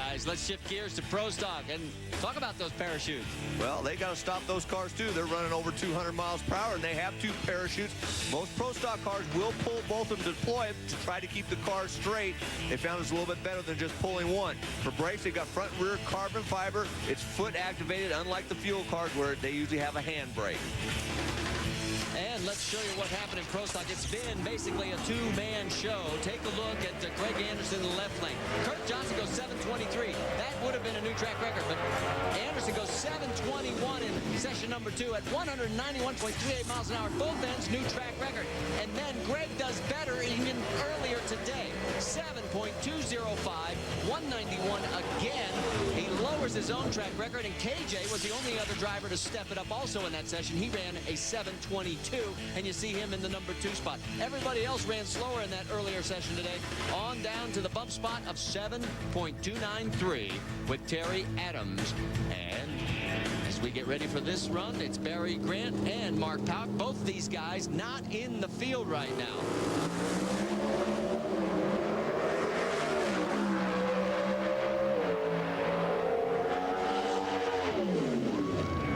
guys. Let's shift gears to Pro Stock and talk about those parachutes. Well, they got to stop those cars too. They're running over 200 miles per hour, and they have 2 parachutes. Most Pro Stock cars will pull both of them to deploy it to try to keep the car straight. They found it's a little bit better than just pulling one. For brakes, they got front and rear carbon fiber. It's foot activated, unlike the fuel cars where they usually have a hand brake. And let's show you what happened in Pro Stock. It's been basically a two-man show. Take a look at Greg Anderson in the left lane. Kurt Johnson goes 7:23. That would have been a new track record, but Anderson goes 7:21 in session number 2 at 191.38 miles an hour. Both ends, new track record. And then Greg does better even earlier today. 7.205, 191 again. He lowers his own track record, and KJ was the only other driver to step it up also in that session. He ran a 7:22, and you see him in the number 2 spot. Everybody else ran slower in that earlier session today. On down to the bump spot of 7.293 with Terry Adams. And as we get ready for this run, it's Barry Grant and Mark Powick. Both these guys not in the field right now.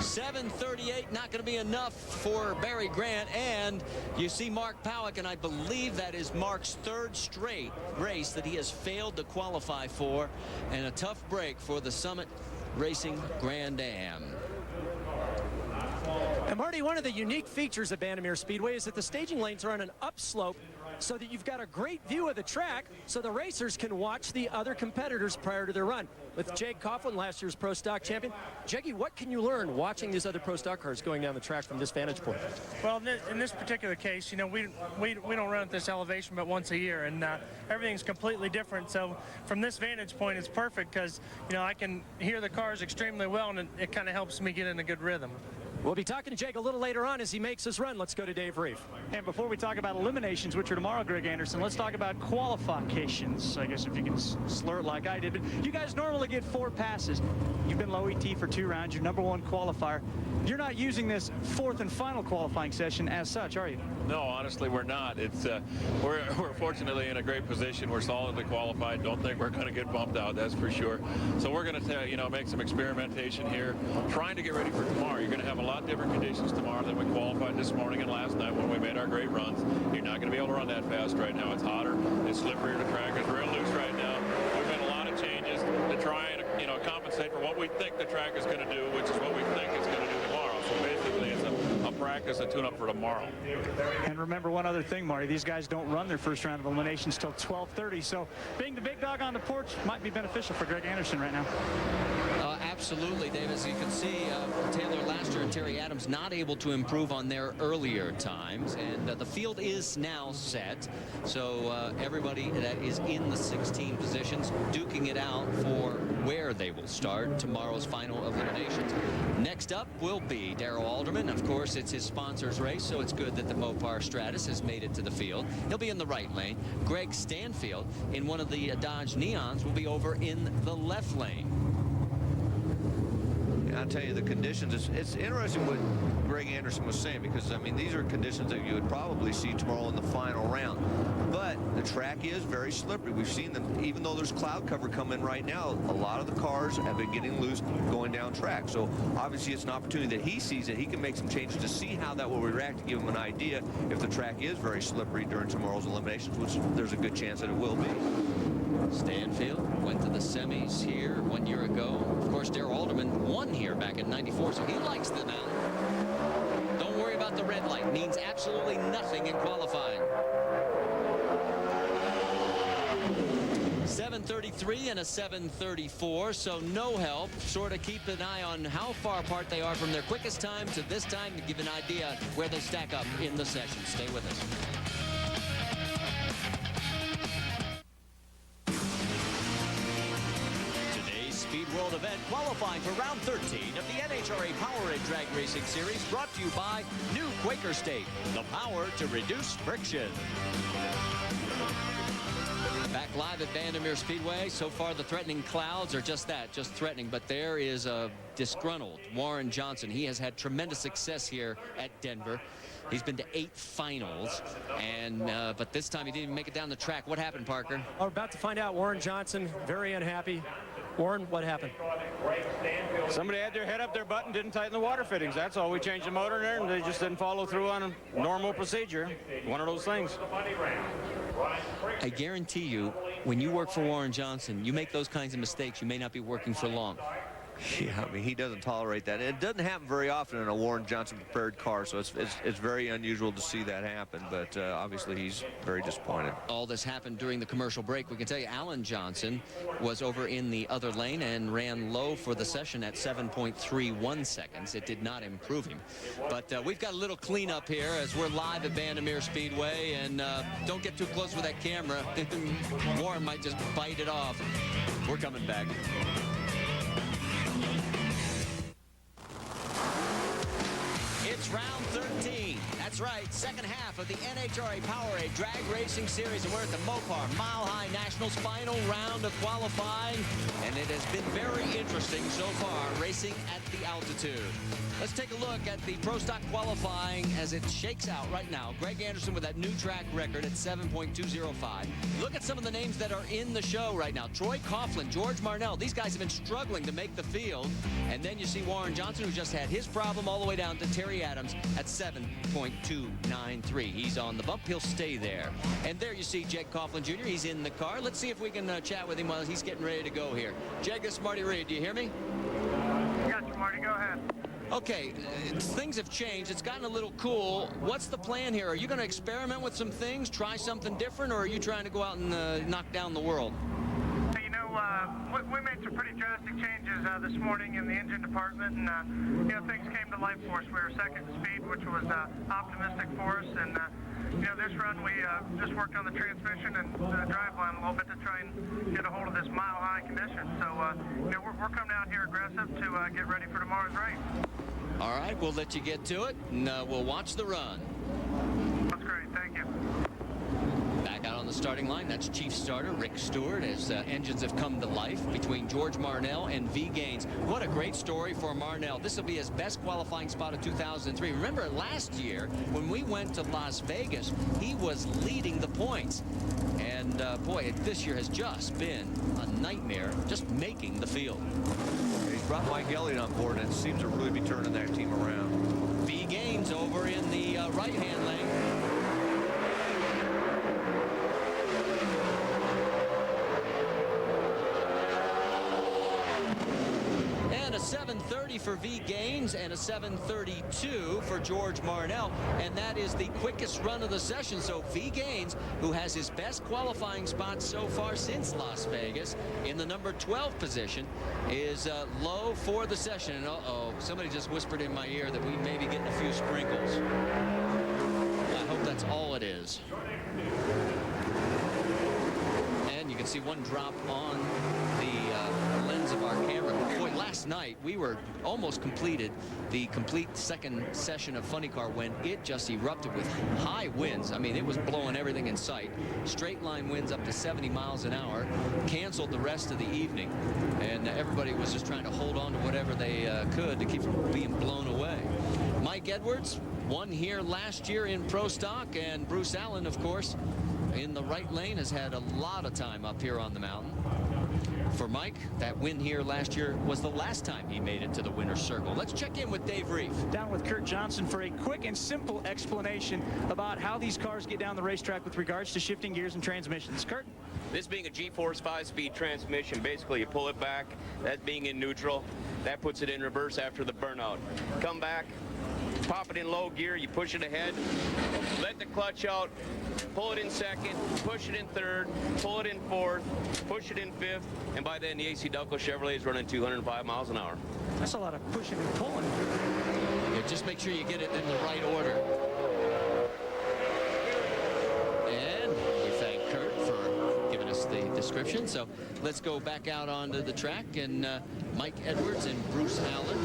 7:38, not going to be enough for Barry Grant. And you see Mark Powick, and I believe that is Mark's 3rd straight race that he has failed to qualify for, and a tough break for the Summit Racing Grand Am. And Marty, one of the unique features of Vandermeer Speedway is that the staging lanes are on an upslope, so that you've got a great view of the track so the racers can watch the other competitors prior to their run. With Jake Coughlin, last year's Pro Stock champion. Jackie, what can you learn watching these other Pro Stock cars going down the track from this vantage point? Well, in this particular case, you know, we don't run at this elevation but once a year, and everything's completely different. So from this vantage point, it's perfect because, you know, I can hear the cars extremely well, and it kind of helps me get in a good rhythm. We'll be talking to Jake a little later on as he makes his run. Let's go to Dave Reeve. And before we talk about eliminations, which are tomorrow, Greg Anderson, let's talk about qualifications. I guess if you can slur it like I did. But you guys normally get 4 passes. You've been low ET for 2 rounds. You're #1 qualifier. You're not using this 4th and final qualifying session as such, are you? No, honestly, we're not. It's we're fortunately in a great position. We're solidly qualified. Don't think we're going to get bumped out, that's for sure. So we're going to, make some experimentation here, trying to get ready for tomorrow. You're going to have a lot different conditions tomorrow than we qualified this morning and last night when we made our great runs. You're not going to be able to run that fast right now. It's hotter. It's slipperier. The track is real loose right now. We've made a lot of changes to try and compensate for what we think the track is going to do, which is what we think it's going to do tomorrow. So basically, it's a practice, a tune-up for tomorrow. And remember one other thing, Marty. These guys don't run their first round of eliminations till 12:30. So being the big dog on the porch might be beneficial for Greg Anderson right now. Absolutely, Dave. As you can see, Taylor Laster and Terry Adams not able to improve on their earlier times. And the field is now set. So everybody that is in the 16 positions duking it out for where they will start tomorrow's final eliminations. Next up will be Darrell Alderman. Of course, it's his sponsor's race, so it's good that the Mopar Stratus has made it to the field. He'll be in the right lane. Greg Stanfield in one of the Dodge Neons will be over in the left lane. I'll tell you, the conditions, it's interesting what Greg Anderson was saying, because, I mean, these are conditions that you would probably see tomorrow in the final round. But the track is very slippery. We've seen them, even though there's cloud cover coming right now, a lot of the cars have been getting loose going down track. So obviously it's an opportunity that he sees that he can make some changes to see how that will react, to give him an idea if the track is very slippery during tomorrow's eliminations, which there's a good chance that it will be. Stanfield went to the semis here 1 year ago. Of course, Darrell Alderman won here back in '94, so he likes the mountain. Don't worry about the red light. Means absolutely nothing in qualifying. 7:33 and a 7:34, so no help. Sort of keep an eye on how far apart they are from their quickest time to this time to give an idea where they stack up in the session. Stay with us. Speed World event qualifying for round 13 of the NHRA POWERade Drag Racing Series, brought to you by New Quaker State, the power to reduce friction. Back live at Vandermeer Speedway. So far, the threatening clouds are just that, just threatening. But there is a disgruntled Warren Johnson. He has had tremendous success here at Denver. He's been to 8 finals, and but this time he didn't even make it down the track. What happened, Parker? We're about to find out. Warren Johnson, very unhappy. Warren, what happened? Somebody had their head up their butt and didn't tighten the water fittings. That's all. We changed the motor in there, and they just didn't follow through on a normal procedure. One of those things. I guarantee you, when you work for Warren Johnson, you make those kinds of mistakes, you may not be working for long. Yeah, I mean, he doesn't tolerate that. And it doesn't happen very often in a Warren Johnson prepared car, so it's very unusual to see that happen. But obviously, he's very disappointed. All this happened during the commercial break. We can tell you Alan Johnson was over in the other lane and ran low for the session at 7.31 seconds. It did not improve him. But we've got a little cleanup here as we're live at Vandermeer Speedway. And don't get too close with that camera. Warren might just bite it off. We're coming back. It's round 13. That's right, second half of the NHRA POWERade Drag Racing Series, and we're at the Mopar Mile-High Nationals final round of qualifying, and it has been very interesting so far, racing at the altitude. Let's take a look at the Pro Stock qualifying as it shakes out right now. Greg Anderson with that new track record at 7.205. Look at some of the names that are in the show right now. Troy Coughlin, George Marnell. These guys have been struggling to make the field. And then you see Warren Johnson, who just had his problem all the way down to Terry Adams at 7.293. He's on the bump. He'll stay there. And there you see Jake Coughlin Jr. He's in the car. Let's see if we can chat with him while he's getting ready to go here. Jake, this is Marty Reed. Do you hear me? Got you, Marty. Go ahead. Okay, things have changed. It's gotten a little cool. What's the plan here? Are you going to experiment with some things, try something different, or are you trying to go out and knock down the world? Hey, you know, we made some pretty drastic changes this morning in the engine department, and you know, things came to life for us. We were second in speed, which was optimistic for us, and you know, this run we just worked on the transmission and the driveline a little bit to try and get a hold of this mile-high condition. So, you know, we're coming out here aggressive to get ready for tomorrow's race. All right, we'll let you get to it, and we'll watch the run. That's great. Thank you. Back out on the starting line, that's Chief Starter Rick Stewart as engines have come to life between George Marnell and V. Gaines. What a great story for Marnell. This will be his best qualifying spot of 2003. Remember last year when we went to Las Vegas, he was leading the points. And boy, this year has just been a nightmare just making the field. He's brought Mike Elliott on board, and it seems to really be turning that team around. V. Gaines over in the right-hand lane. And a 7:30 for V. Gaines and a 7:32 for George Marnell, and that is the quickest run of the session. So V. Gaines, who has his best qualifying spot so far since Las Vegas, in the number 12 position, is low for the session. And uh-oh, somebody just whispered in my ear that we may be getting a few sprinkles. I hope that's all it is. And you can see one drop on the lens of our camera. Boy, last night we were almost completed the complete second session of Funny Car when it just erupted with high winds. I mean, it was blowing everything in sight. Straight line winds up to 70 miles an hour. Canceled the rest of the evening, and everybody was just trying to hold on to whatever they could to keep from being blown away. Mike Edwards won here last year in Pro Stock, and Bruce Allen, of course, in the right lane, has had a lot of time up here on the mountain. For Mike, that win here last year was the last time he made it to the winner's circle. Let's check in with Dave Reef. Down with Kurt Johnson for a quick and simple explanation about how these cars get down the racetrack with regards to shifting gears and transmissions. Kurt? This being a G-Force 5-speed transmission, basically you pull it back, that being in neutral, that puts it in reverse after the burnout. Come back, pop it in low gear, you push it ahead, let the clutch out, pull it in second, push it in third, pull it in fourth, push it in fifth, and by then the AC Delco Chevrolet is running 205 miles an hour. That's a lot of pushing and pulling. Yeah, just make sure you get it in the right order. And we thank Kurt for giving us the description. So let's go back out onto the track, and Mike Edwards and Bruce Allen.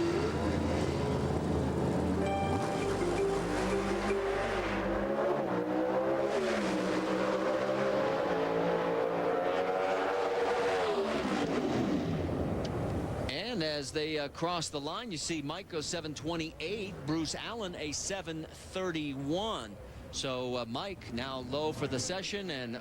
As they cross the line, you see Mike goes 7:28, Bruce Allen a 7:31. So Mike now low for the session, and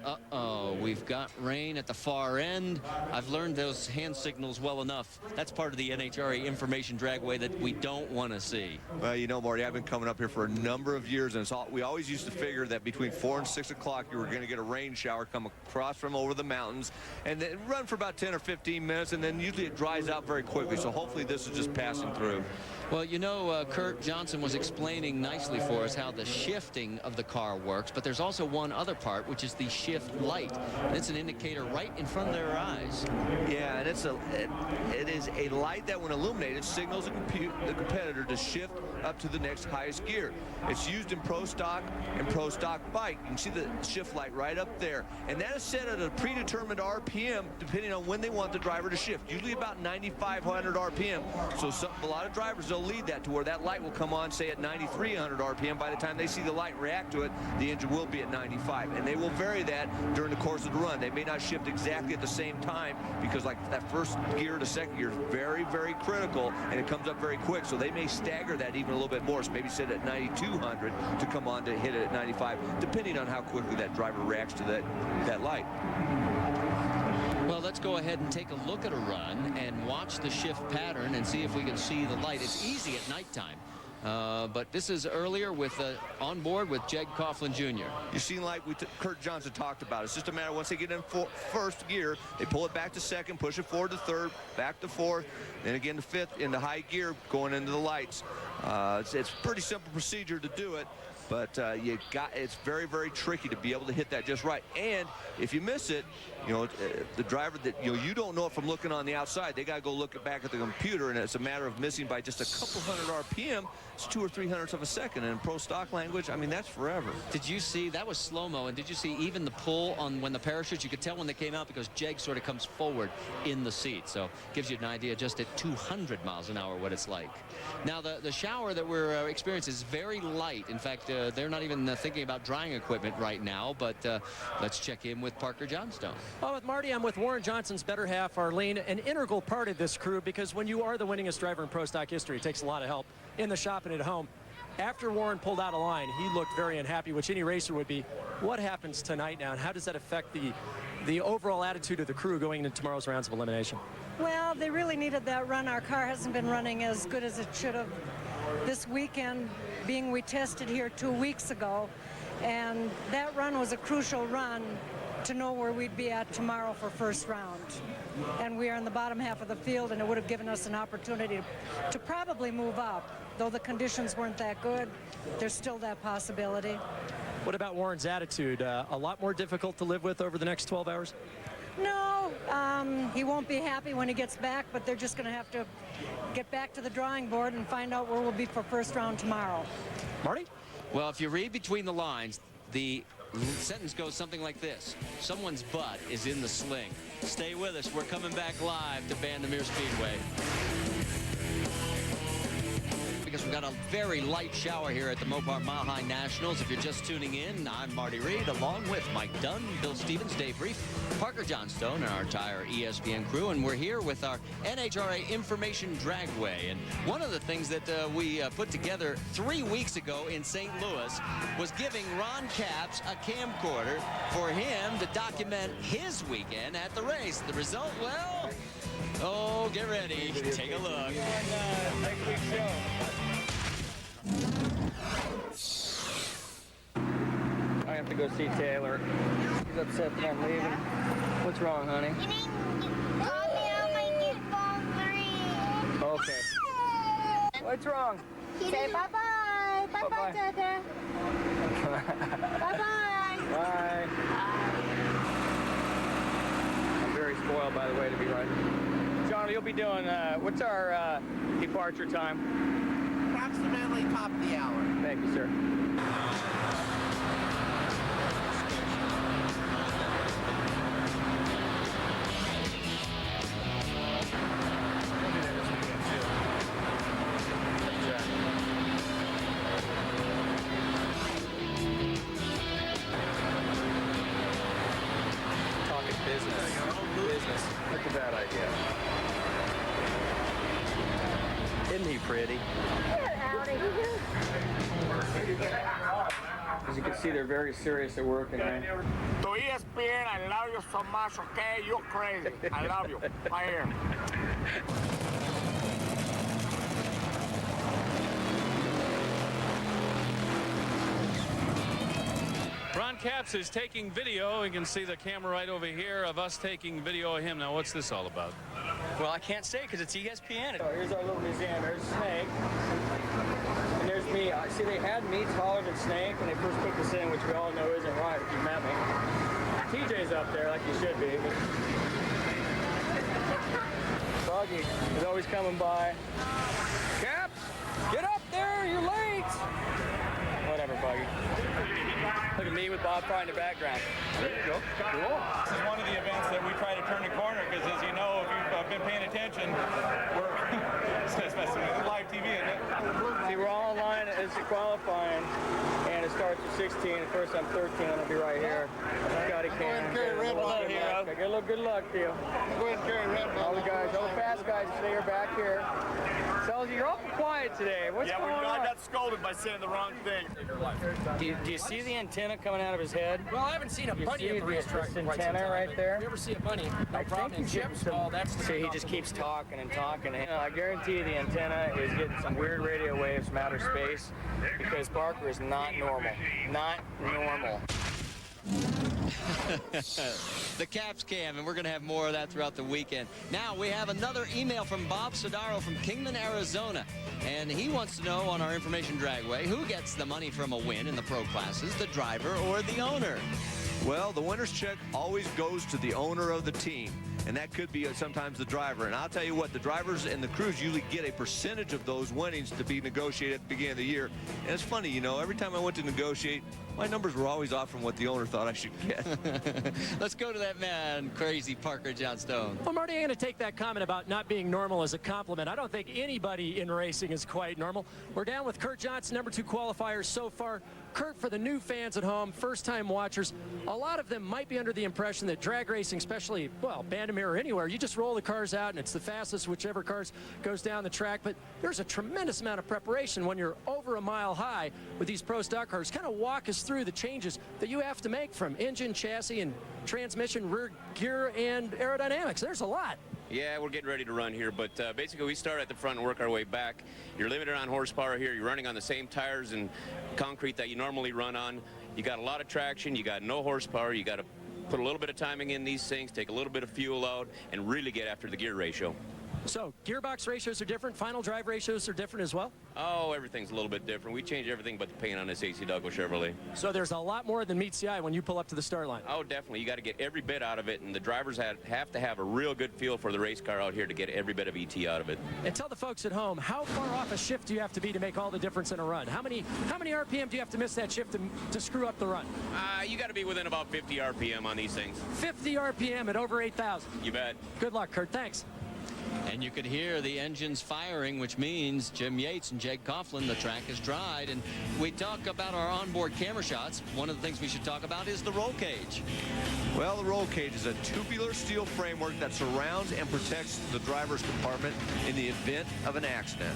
we've got rain at the far end. I've learned those hand signals well enough. That's part of the NHRA information dragway that we don't want to see. Well, you know, Marty, I've been coming up here for a number of years, and we always used to figure that between 4 and 6 o'clock you were going to get a rain shower come across from over the mountains and then run for about 10 or 15 minutes, and then usually it dries out very quickly. So hopefully this is just passing through. Well, you know, Kurt Johnson was explaining nicely for us how the shifting of the car works, but there's also one other part, which is the shift light. And it's an indicator right in front of their eyes. Yeah, and it is a light that, when illuminated, signals the competitor to shift up to the next highest gear. It's used in Pro Stock and Pro Stock Bike. You can see the shift light right up there. And that is set at a predetermined RPM, depending on when they want the driver to shift, usually about 9,500 RPM. So a lot of drivers, they'll lead that to where that light will come on, say, at 9,300 RPM. By the time they see the light react to it, the engine will be at 95. And they will vary that during the course of the run. They may not shift exactly at the same time because, like, that first gear to second gear is very, very critical, and it comes up very quick. So they may stagger that even a little bit more. So maybe set it at 9,200 to come on to hit it at 95, depending on how quickly that driver reacts to that light. Well, let's go ahead and take a look at a run and watch the shift pattern and see if we can see the light. It's easy at nighttime. But this is earlier with on board with Jeg Coughlin Jr. You've seen, like Kurt Johnson talked about, it's just a matter, once they get in first gear, they pull it back to second, push it forward to third, back to fourth, then again to fifth into high gear going into the lights. It's a pretty simple procedure to do it, but it's very, very tricky to be able to hit that just right. And if you miss it, you know, the driver that, you don't know it from looking on the outside. They got to go look back at the computer, and it's a matter of missing by just a couple hundred RPM. It's 2 or 3 hundredths of a second. And in Pro Stock language, I mean, that's forever. Did you see, that was slow-mo, and did you see even the pull on when the parachutes, you could tell when they came out because Jeg sort of comes forward in the seat. So gives you an idea just at 200 miles an hour what it's like. Now, the shower that we're experiencing is very light. In fact, they're not even thinking about drying equipment right now, but let's check in with Parker Johnstone. Well, with Marty, I'm with Warren Johnson's better half, Arlene, an integral part of this crew, because when you are the winningest driver in Pro Stock history, it takes a lot of help in the shop and at home. After Warren pulled out of line, he looked very unhappy, which any racer would be. What happens tonight now, and how does that affect the overall attitude of the crew going into tomorrow's rounds of elimination? Well, they really needed that run. Our car hasn't been running as good as it should have this weekend, being we tested here 2 weeks ago, and that run was a crucial run to know where we'd be at tomorrow for first round. And we are in the bottom half of the field, and it would have given us an opportunity to probably move up. Though the conditions weren't that good, there's still that possibility. What about Warren's attitude? A lot more difficult to live with over the next 12 hours? No, he won't be happy when he gets back, but they're just going to have to get back to the drawing board and find out where we'll be for first round tomorrow. Marty? Well, if you read between the lines, the sentence goes something like this: someone's butt is in the sling. Stay with us. We're coming back live to Bandamere Speedway, because we've got a very light shower here at the Mopar Mile-High Nationals. If you're just tuning in, I'm Marty Reed, along with Mike Dunn, Bill Stevens, Dave Reef, Parker Johnstone, and our entire ESPN crew. And we're here with our NHRA Information Dragway. And one of the things that we put together 3 weeks ago in St. Louis was giving Ron Capps a camcorder for him to document his weekend at the race. The result, well, oh, get ready. Take a look. Next week's show. I have to go see Taylor. He's upset that I'm leaving. What's wrong, honey? You mean you called me on my kickball 3? Okay. What's wrong? Say bye-bye. Bye-bye, Dada. Bye-bye. Bye. I'm very spoiled, by the way, to be right. John, you'll be doing, what's our departure time? Approximately top of the hour. Thank you, sir. Talking business. That's a bad idea. Isn't he pretty? As you can see, they're very serious at work in there. To ESPN, I love you so much, okay? You're crazy. I love you. Right here. Ron Capps is taking video. You can see the camera right over here of us taking video of him. Now, what's this all about? Well, I can't say because it's ESPN. So here's our little museum. There's Snake. And there's me. See, they had me taller than Snake when they first put this in, which we all know isn't right if you met me. TJ's up there like he should be. Buggy is always coming by. Caps, get up there, you're late. Whatever, Buggy. Look at me with Bob Fry in the background. There you go. Cool. This is one of the events that we try to turn the corner because, as you know, if you've been paying attention, we're live TV, isn't it? See, we're all online as the qualifying, and it starts at 16. At first, I'm 13. I'm gonna be right here. Scotty Can. Good luck to you. Go ahead and carry red. All the guys, all the fast guys, stay back here. So you're awful quiet today. What's going on? I got scolded by saying the wrong thing. Do you see the antenna coming out of his head? Well, I haven't seen a bunny at the racetrack. This antenna right there? If you ever see a bunny, no problem. In chips, that's the See, he just keeps talking and talking. I guarantee you the antenna is getting some weird radio waves from outer space because Parker is not normal. Not normal. The Caps Cam, and we're going to have more of that throughout the weekend. Now we have another email from Bob Sodaro from Kingman, Arizona, and he wants to know on our information dragway who gets the money from a win in the pro classes, the driver or the owner. Well, the winner's check always goes to the owner of the team, and that could be sometimes the driver. And I'll tell you what, the drivers and the crews usually get a percentage of those winnings to be negotiated at the beginning of the year. And it's funny, you know, every time I went to negotiate, my numbers were always off from what the owner thought I should get. Let's go to that man, crazy Parker Johnstone. Well, Marty, I'm going to take that comment about not being normal as a compliment. I don't think anybody in racing is quite normal. We're down with Kurt Johnson, #2 qualifier so far. Kurt, for the new fans at home, first-time watchers, a lot of them might be under the impression that drag racing, especially, well, Bandamere or anywhere, you just roll the cars out and it's the fastest whichever cars goes down the track. But there's a tremendous amount of preparation when you're over a mile high with these pro stock cars. Kind of walk us through the changes that you have to make from engine, chassis, and transmission, rear gear, and aerodynamics. There's a lot. Yeah, we're getting ready to run here, but basically we start at the front and work our way back. You're limited on horsepower here. You're running on the same tires and concrete that you normally run on. You got a lot of traction. You got no horsepower. You got to put a little bit of timing in these things, take a little bit of fuel out, and really get after the gear ratio. So gearbox ratios are different. Final drive ratios are different as well? Oh, everything's a little bit different. We change everything but the paint on this AC Douglas Chevrolet. So there's a lot more than meets the eye when you pull up to the start line. Oh, definitely. You got to get every bit out of it, and the drivers have to have a real good feel for the race car out here to get every bit of ET out of it. And tell the folks at home, how far off a shift do you have to be to make all the difference in a run? How many RPM do you have to miss that shift to screw up the run? You got to be within about 50 RPM on these things. 50 RPM at over 8,000. You bet. Good luck, Kurt. Thanks. And you could hear the engines firing, which means Jim Yates and Jake Coughlin, the track is dried. And we talk about our onboard camera shots. One of the things we should talk about is the roll cage. Well, the roll cage is a tubular steel framework that surrounds and protects the driver's compartment in the event of an accident.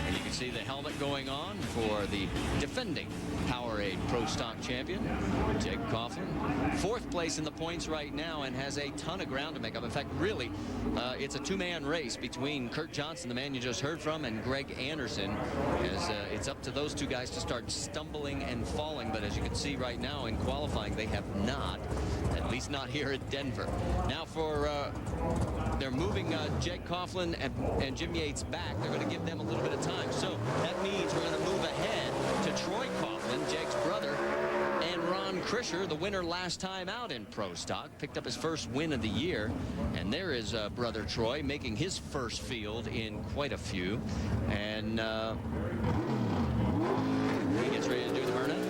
And you can see the helmet going on for the defending POWERade Pro Stock champion, Jake Coughlin. 4th place in the points right now and has a ton of ground to make up. In fact, really, it's a two-man race between Kurt Johnson, the man you just heard from, and Greg Anderson, as it's up to those two guys to start stumbling and falling. But as you can see right now in qualifying, they have not, at least not here at Denver. Now for they're moving Jake Coughlin and Jim Yates back. They're going to give them a little bit of time. So that means we're going to move ahead to Troy Coughlin, Jake's brother, and Ron Krischer, the winner last time out in Pro Stock, picked up his first win of the year. And there is brother Troy making his first field in quite a few. And he gets ready to do the burnout.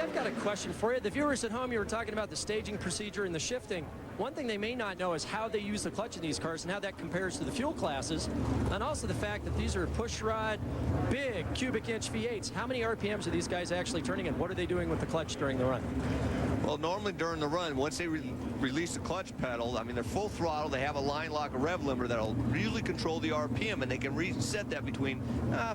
I've got a question for you. The viewers at home, you were talking about the staging procedure and the shifting. One thing they may not know is how they use the clutch in these cars and how that compares to the fuel classes, and also the fact that these are push rod, big cubic inch V8s. How many RPMs are these guys actually turning, and what are they doing with the clutch during the run? Well, normally during the run, once they release the clutch pedal, I mean, they're full throttle. They have a line lock, a rev limiter that'll usually control the RPM, and they can reset that between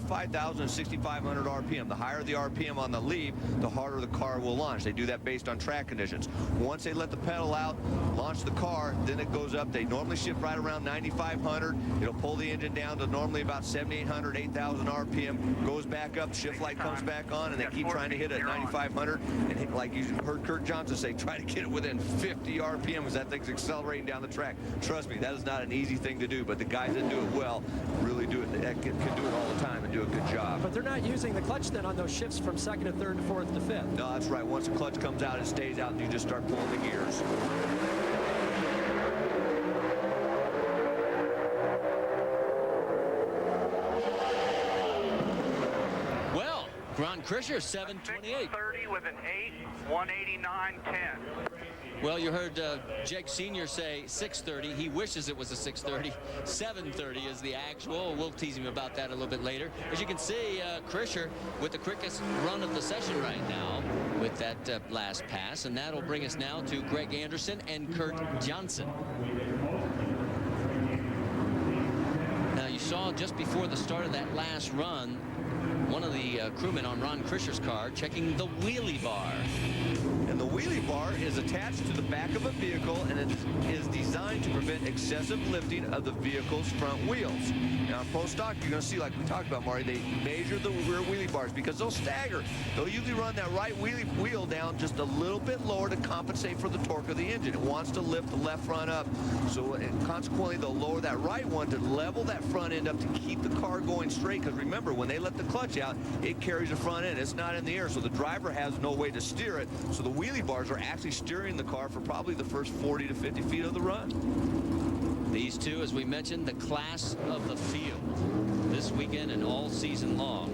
5,000 and 6,500 RPM. The higher the RPM on the leave, the harder the car will launch. They do that based on track conditions. Once they let the pedal out, launch the car, then it goes up. They normally shift right around 9,500. It'll pull the engine down to normally about 7,800, 8,000 RPM, goes back up, shift light comes back on, and they keep trying to hit it at 9,500. And like you heard Kurt Johnson say, try to get it within 50 RPM as that thing's accelerating down the track. Trust me, that is not an easy thing to do, but the guys that do it well really do it, can do it all the time and do a good job. But they're not using the clutch then on those shifts from second to third to fourth to fifth. No, that's right. Once the clutch comes out, it stays out, and you just start pulling the gears. Well, Ron Krischer, 7:28. 30 with an 8, 189.10. Well, you heard Jake Sr. say 6:30. He wishes it was a 6:30. 7:30 is the actual. We'll tease him about that a little bit later. As you can see, Krischer with the quickest run of the session right now with that last pass. And that'll bring us now to Greg Anderson and Kurt Johnson. Now, you saw just before the start of that last run, one of the crewmen on Ron Krischer's car checking the wheelie bar. And the wheelie bar is attached to the back of a vehicle, and it is designed to prevent excessive lifting of the vehicle's front wheels. Now, in Pro Stock, you're going to see, like we talked about, Marty, they measure the rear wheelie bars because they'll stagger. They'll usually run that right wheel down just a little bit lower to compensate for the torque of the engine. It wants to lift the left front up. So consequently, they'll lower that right one to level that front end up to keep the car going straight. Because remember, when they let the clutch out, it carries the front end. It's not in the air, so the driver has no way to steer it. So the wheelie bars are actually steering the car for probably the first 40 to 50 feet of the run. These two, as we mentioned, the class of the field this weekend and all season long.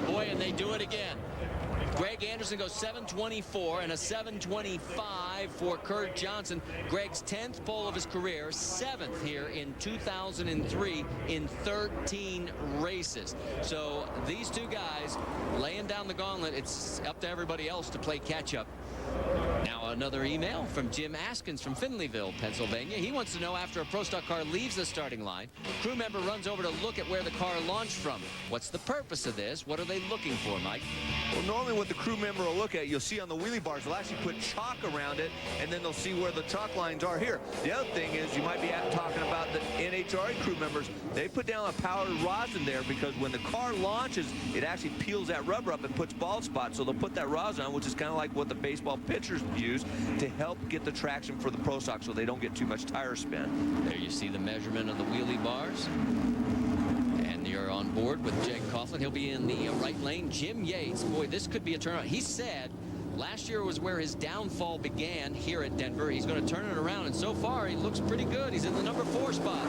Boy, and they do it again. Greg Anderson goes 7:24 and a 7:25 for Kurt Johnson. Greg's 10th pole of his career, 7th here in 2003 in 13 races. So these two guys laying down the gauntlet. It's up to everybody else to play catch up. Now another email from Jim Askins from Finleyville, Pennsylvania. He wants to know, after a Pro Stock car leaves the starting line, crew member runs over to look at where the car launched from. What's the purpose of this? What are they looking for, Mike? Well, normally what the crew member will look at, you'll see on the wheelie bars, they'll actually put chalk around it, and then they'll see where the chalk lines are here. The other thing is, you might be talking about the NHRA crew members. They put down a powdered rosin there because when the car launches, it actually peels that rubber up and puts bald spots. So they'll put that rosin on, which is kind of like what the baseball pitchers use to help get the traction for the Pro Stock so they don't get too much tire spin. There you see the measurement of the wheelie bars. And you're on board with Jake Coughlin. He'll be in the right lane. Jim Yates, boy, this could be a turnout. He said last year was where his downfall began here at Denver. He's going to turn it around, and so far he looks pretty good. He's in the number 4 spot.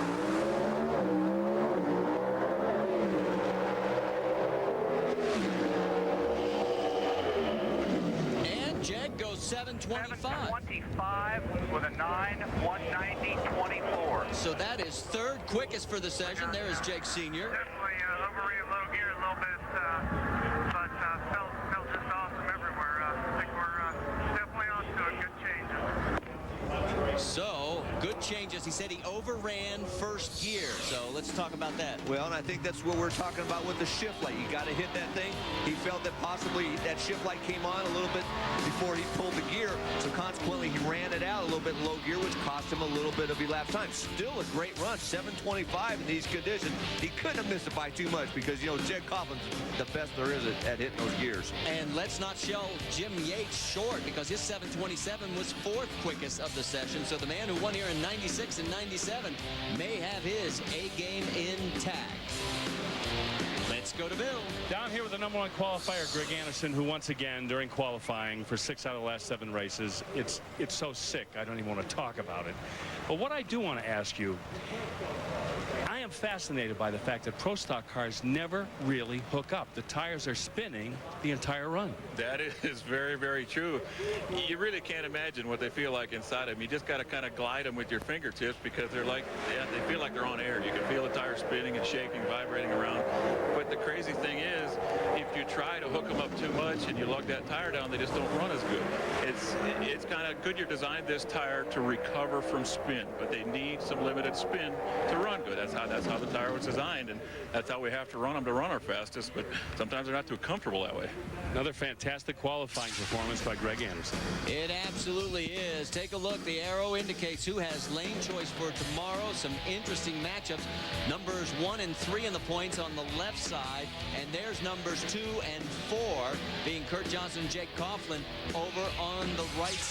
Jag goes 7:25. 7:25 with a 9, 190.24. So that is 3rd quickest for the session. There is Jake Sr. Definitely overrated low gear a little bit, but felt just awesome everywhere. I think we're definitely on to a good changes. So, good changes. He said he overran first gear. So let's talk about that. Well, and I think that's what we're talking about with the shift light. You got to hit that thing. He felt that possibly that shift light came on a little bit before he pulled the gear. So consequently, he ran it out a little bit low gear, which cost him a little bit of elapsed time. Still a great run, 7:25 in these conditions. He couldn't have missed it by too much because, you know, Jed Coughlin's the best there is at hitting those gears. And let's not sell Jim Yates short because his 7:27 was 4th quickest of the session. So the man who won here in 96 and 97 may have his A game intact. Let's go to Bill. Down here with the #1 qualifier, Greg Anderson, who once again during qualifying for 6 out of the last 7 races, it's so sick I don't even want to talk about it. But what I do want to ask you, I am am fascinated by the fact that Pro Stock cars never really hook up. The tires are spinning the entire run. That is very, very true. You really can't imagine what they feel like inside of them. You just got to kind of glide them with your fingertips because they're like, yeah, they feel like they're on air. You can feel the tires spinning and shaking, vibrating around. But the crazy thing is, if you try to hook them up too much and you lug that tire down, they just don't run as good. It's kind of Goodyear designed this tire to recover from spin, but they need some limited spin to run good. That's how the tire was designed, and that's how we have to run them to run our fastest, but sometimes they're not too comfortable that way. Another fantastic qualifying performance by Greg Anderson. It absolutely is. Take a look. The arrow indicates who has lane choice for tomorrow. Some interesting matchups. Numbers 1 and 3 in the points on the left side, and there's numbers 2 and 4 being Kurt Johnson and Jake Coughlin over on the right side.